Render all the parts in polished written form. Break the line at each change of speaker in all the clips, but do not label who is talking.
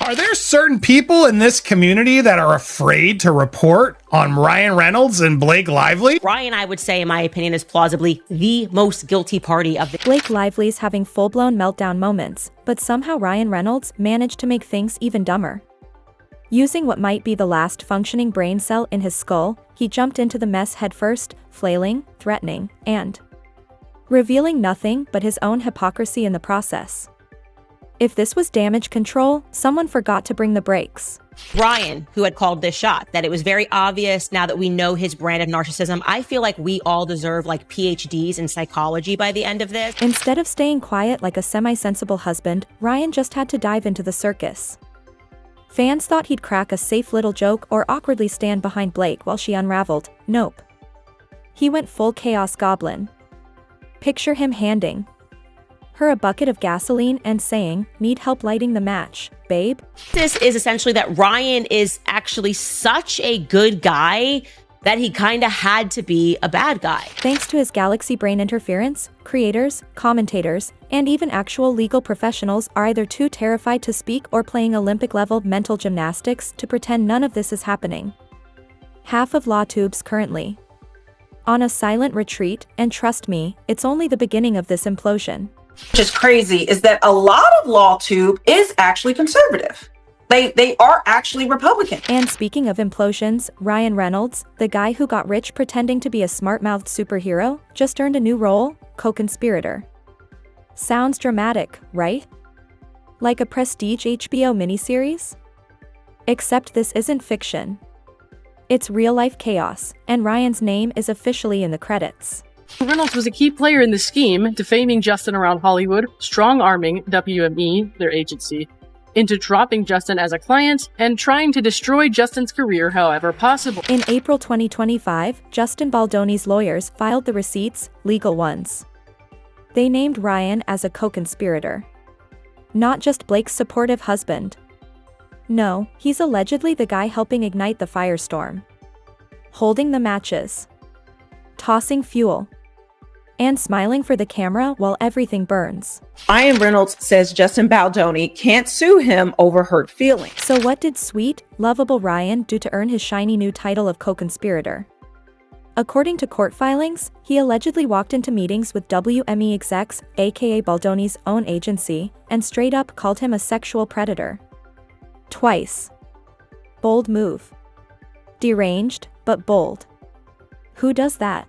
Are there certain people in this community that are afraid to report on Ryan Reynolds and Blake Lively?
Ryan, I would say, in my opinion, is plausibly the most guilty party of the...
Blake Lively's having full-blown meltdown moments, but somehow Ryan Reynolds managed to make things even dumber. Using what might be the last functioning brain cell in his skull, he jumped into the mess headfirst, flailing, threatening, and revealing nothing but his own hypocrisy in the process. If this was damage control, someone forgot to bring the brakes.
Ryan, who had called this shot, that it was very obvious now that we know his brand of narcissism. I feel like we all deserve like PhDs in psychology by the end of this.
Instead of staying quiet like a semi-sensible husband, Ryan just had to dive into the circus. Fans thought he'd crack a safe little joke or awkwardly stand behind Blake while she unraveled. Nope. He went full chaos goblin. Picture him handing her a bucket of gasoline and saying, "Need help lighting the match, babe?"
This is essentially that Ryan is actually such a good guy that he kind of had to be a bad guy.
Thanks to his galaxy brain interference, creators, commentators, and even actual legal professionals are either too terrified to speak or playing Olympic-level mental gymnastics to pretend none of this is happening. Half of LawTube's currently on a silent retreat, and trust me, it's only the beginning of this implosion.
Which is crazy is that a lot of LawTube is actually conservative. They are actually Republican.
And speaking of implosions, Ryan Reynolds, the guy who got rich pretending to be a smart-mouthed superhero, just earned a new role, co-conspirator. Sounds dramatic, right? Like a prestige HBO miniseries? Except this isn't fiction. It's real-life chaos, and Ryan's name is officially in the credits.
Reynolds was a key player in the scheme, defaming Justin around Hollywood, strong-arming WME, their agency, into dropping Justin as a client, and trying to destroy Justin's career however possible.
In April 2025, Justin Baldoni's lawyers filed the receipts, legal ones. They named Ryan as a co-conspirator. Not just Blake's supportive husband. No, he's allegedly the guy helping ignite the firestorm. Holding the matches. Tossing fuel. And smiling for the camera while everything burns.
Ryan Reynolds says Justin Baldoni can't sue him over hurt feelings.
So what did sweet, lovable Ryan do to earn his shiny new title of co-conspirator? According to court filings, he allegedly walked into meetings with WME execs, aka Baldoni's own agency, and straight up called him a sexual predator. Twice. Bold move. Deranged, but bold. Who does that?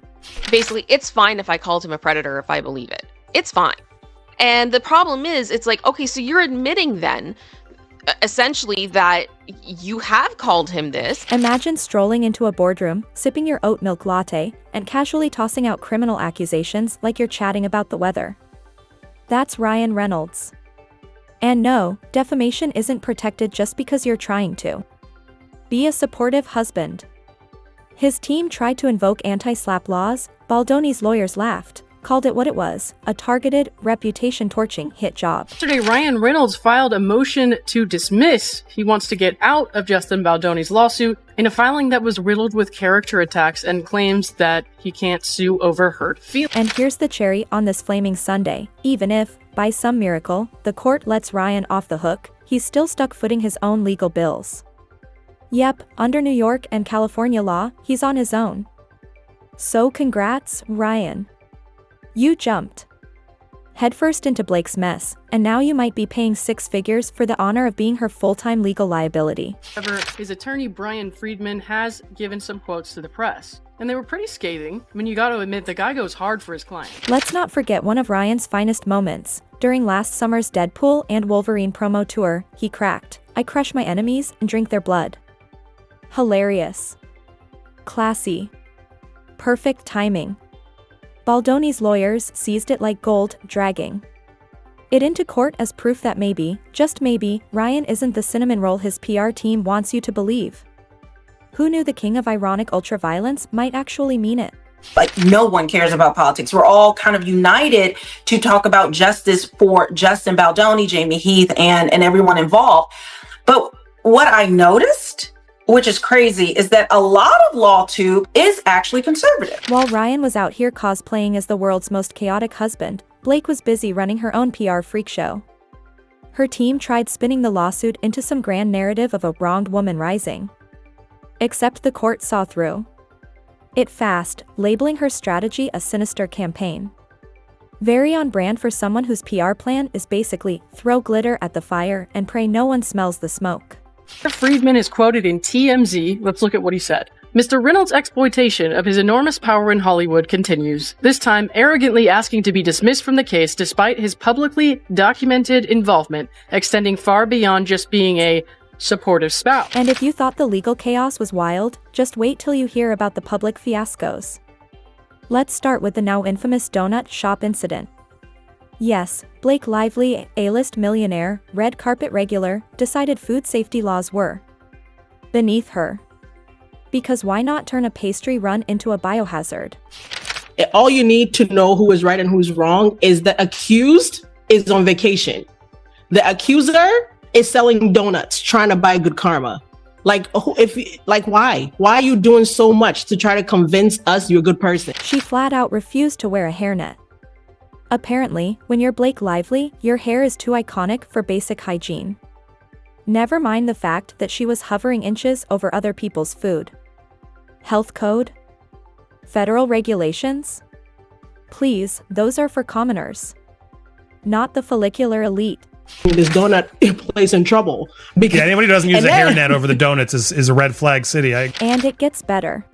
Basically, it's fine if I called him a predator if I believe it. It's fine. And the problem is, it's like, okay, so you're admitting then, essentially, that you have called him this.
Imagine strolling into a boardroom, sipping your oat milk latte, and casually tossing out criminal accusations like you're chatting about the weather. That's Ryan Reynolds. And no, defamation isn't protected just because you're trying to be a supportive husband. His team tried to invoke anti-SLAPP laws. Baldoni's lawyers laughed, called it what it was, a targeted, reputation-torching hit job.
Yesterday, Ryan Reynolds filed a motion to dismiss. He wants to get out of Justin Baldoni's lawsuit in a filing that was riddled with character attacks and claims that he can't sue over hurt feelings.
And here's the cherry on this flaming sundae. Even if, by some miracle, the court lets Ryan off the hook, he's still stuck footing his own legal bills. Yep, under New York and California law, he's on his own. So congrats, Ryan. You jumped headfirst into Blake's mess, and now you might be paying six figures for the honor of being her full-time legal liability.
However, his attorney Brian Friedman has given some quotes to the press, and they were pretty scathing. I mean, you gotta admit, the guy goes hard for his client.
Let's not forget one of Ryan's finest moments. During last summer's Deadpool and Wolverine promo tour, he cracked, "I crush my enemies and drink their blood." Hilarious. Classy. Perfect timing. Baldoni's lawyers seized it like gold, dragging it into court as proof that maybe, just maybe, Ryan isn't the cinnamon roll his PR team wants you to believe. Who knew the king of ironic ultraviolence might actually mean it?
Like, no one cares about politics. We're all kind of united to talk about justice for Justin Baldoni, Jamie Heath, and everyone involved. But what I noticed, which is crazy, is that a lot of LawTube is actually conservative.
While Ryan was out here cosplaying as the world's most chaotic husband, Blake was busy running her own PR freak show. Her team tried spinning the lawsuit into some grand narrative of a wronged woman rising. Except the court saw through it fast, labeling her strategy a sinister campaign. Very on brand for someone whose PR plan is basically throw glitter at the fire and pray no one smells the smoke.
Friedman is quoted in TMZ. Let's look at what he said. Mr. Reynolds' exploitation of his enormous power in Hollywood continues, this time arrogantly asking to be dismissed from the case despite his publicly documented involvement extending far beyond just being a supportive spouse.
And if you thought the legal chaos was wild, just wait till you hear about the public fiascos. Let's start with the now infamous donut shop incident. Yes, Blake Lively, A-list millionaire, red carpet regular, decided food safety laws were beneath her. Because why not turn a pastry run into a biohazard?
All you need to know who is right and who's wrong is the accused is on vacation. The accuser is selling donuts, trying to buy good karma. Why? Why are you doing so much to try to convince us you're a good person?
She flat out refused to wear a hairnet. Apparently, when you're Blake Lively, your hair is too iconic for basic hygiene. Never mind the fact that she was hovering inches over other people's food. Health code? Federal regulations? Please, those are for commoners. Not the follicular elite.
This donut place in trouble.
Yeah, anybody who doesn't use a hairnet over the donuts is a red flag city.
And it gets better.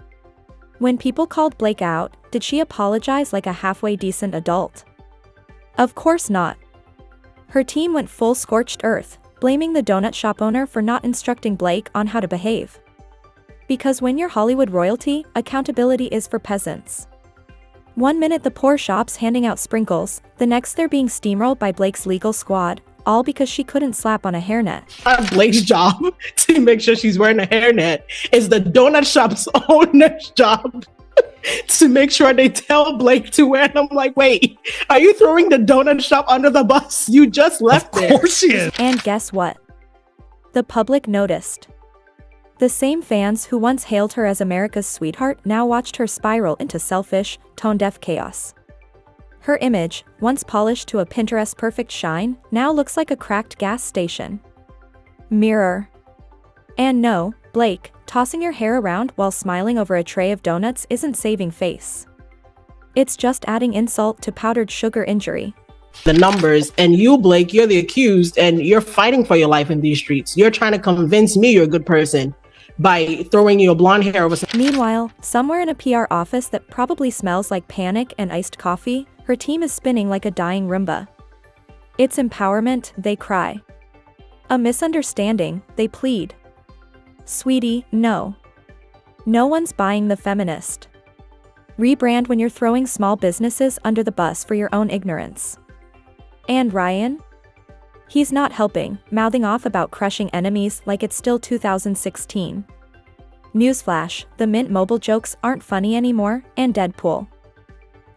When people called Blake out, did she apologize like a halfway decent adult? Of course not. Her team went full scorched earth, blaming the donut shop owner for not instructing Blake on how to behave. Because when you're Hollywood royalty, accountability is for peasants. One minute the poor shop's handing out sprinkles, the next they're being steamrolled by Blake's legal squad, all because she couldn't slap on a hairnet.
Blake's job to make sure she's wearing a hairnet is the donut shop's owner's job to make sure they tell Blake to wear it. I'm like, wait, are you throwing the donut shop under the bus? You just left there.
Of course she is.
And guess what? The public noticed. The same fans who once hailed her as America's sweetheart now watched her spiral into selfish, tone-deaf chaos. Her image, once polished to a Pinterest perfect shine, now looks like a cracked gas station. Mirror. And no, Blake, tossing your hair around while smiling over a tray of donuts isn't saving face. It's just adding insult to powdered sugar injury.
The numbers, and you, Blake, you're the accused, and you're fighting for your life in these streets. You're trying to convince me you're a good person by throwing your blonde hair over.
Meanwhile, somewhere in a PR office that probably smells like panic and iced coffee, her team is spinning like a dying Roomba. It's empowerment, they cry. A misunderstanding, they plead. Sweetie, no. No one's buying the feminist. Rebrand when you're throwing small businesses under the bus for your own ignorance. And Ryan? He's not helping, mouthing off about crushing enemies like it's still 2016. Newsflash, the Mint Mobile jokes aren't funny anymore, and Deadpool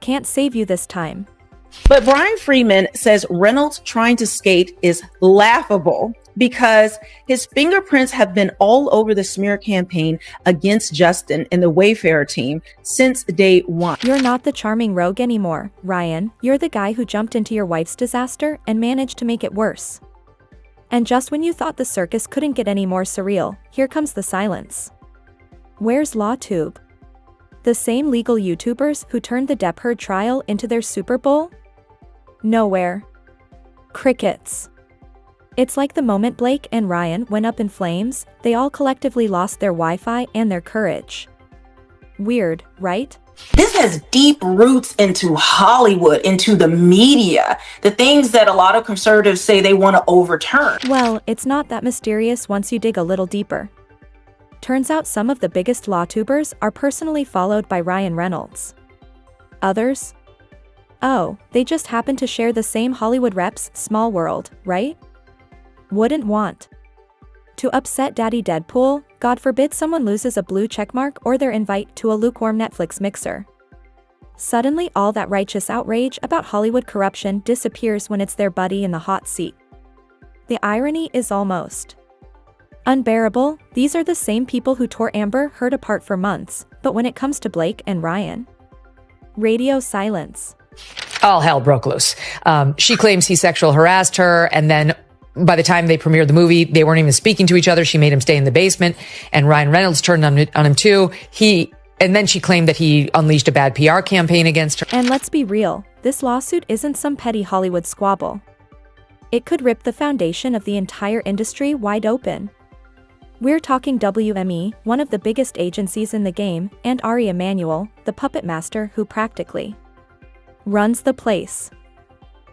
can't save you this time.
But Brian Freeman says Reynolds trying to skate is laughable because his fingerprints have been all over the smear campaign against Justin and the Wayfarer team since day one.
You're not the charming rogue anymore, Ryan. You're the guy who jumped into your wife's disaster and managed to make it worse. And just when you thought the circus couldn't get any more surreal, here comes the silence. Where's LawTube? The same legal YouTubers who turned the Depp Heard trial into their Super Bowl? Nowhere. Crickets. It's like the moment Blake and Ryan went up in flames, they all collectively lost their Wi-Fi and their courage. Weird, right?
This has deep roots into Hollywood, into the media, the things that a lot of conservatives say they want to overturn.
Well, it's not that mysterious once you dig a little deeper. Turns out some of the biggest LawTubers are personally followed by Ryan Reynolds. Others? Oh, they just happen to share the same Hollywood reps, small world, right? Wouldn't want to upset Daddy Deadpool, God forbid someone loses a blue checkmark or their invite to a lukewarm Netflix mixer. Suddenly all that righteous outrage about Hollywood corruption disappears when it's their buddy in the hot seat. The irony is almost unbearable. These are the same people who tore Amber Heard apart for months, but when it comes to Blake and Ryan, radio silence.
All hell broke loose. She claims he sexual harassed her and then by the time they premiered the movie, they weren't even speaking to each other. She made him stay in the basement, and Ryan Reynolds turned on him too. And then she claimed that he unleashed a bad PR campaign against her.
And let's be real, this lawsuit isn't some petty Hollywood squabble. It could rip the foundation of the entire industry wide open. We're talking WME, one of the biggest agencies in the game, and Ari Emanuel, the puppet master who practically runs the place.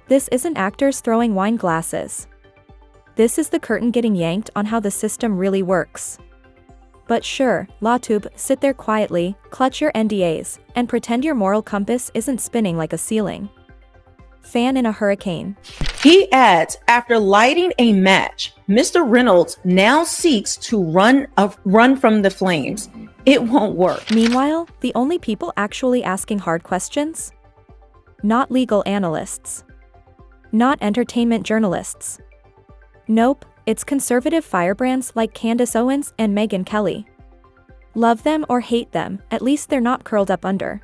This isn't actors throwing wine glasses. This is the curtain getting yanked on how the system really works. But sure, LawTube, sit there quietly, clutch your NDAs, and pretend your moral compass isn't spinning like a ceiling fan in a hurricane.
He adds, after lighting a match, Mr. Reynolds now seeks to run from the flames. It won't work.
Meanwhile, the only people actually asking hard questions? Not legal analysts. Not entertainment journalists. Nope, it's conservative firebrands like Candace Owens and Megyn Kelly. Love them or hate them, at least they're not curled up under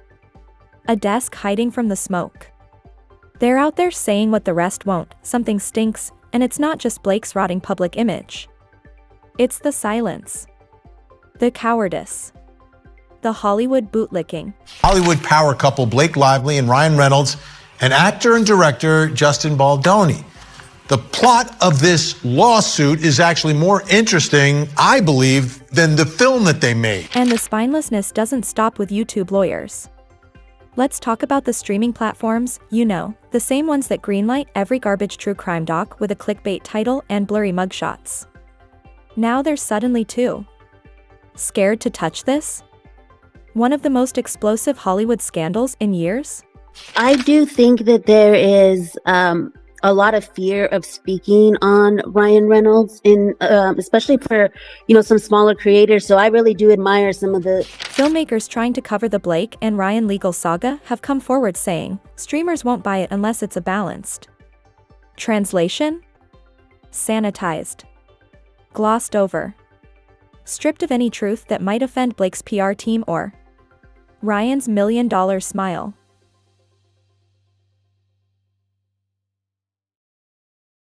a desk hiding from the smoke. They're out there saying what the rest won't, something stinks, and it's not just Blake's rotting public image. It's the silence. The cowardice. The Hollywood bootlicking.
Hollywood power couple Blake Lively and Ryan Reynolds, and actor and director Justin Baldoni. The plot of this lawsuit is actually more interesting, I believe, than the film that they made.
And the spinelessness doesn't stop with YouTube lawyers. Let's talk about the streaming platforms, the same ones that greenlight every garbage true crime doc with a clickbait title and blurry mugshots. Now there's suddenly two. Scared to touch this? One of the most explosive Hollywood scandals in years?
I do think that there is a lot of fear of speaking on Ryan Reynolds, especially for some smaller creators. So I really do admire some of the
filmmakers trying to cover the Blake and Ryan legal saga have come forward saying streamers won't buy it unless it's a balanced translation, sanitized, glossed over, stripped of any truth that might offend Blake's PR team or Ryan's $1 million smile.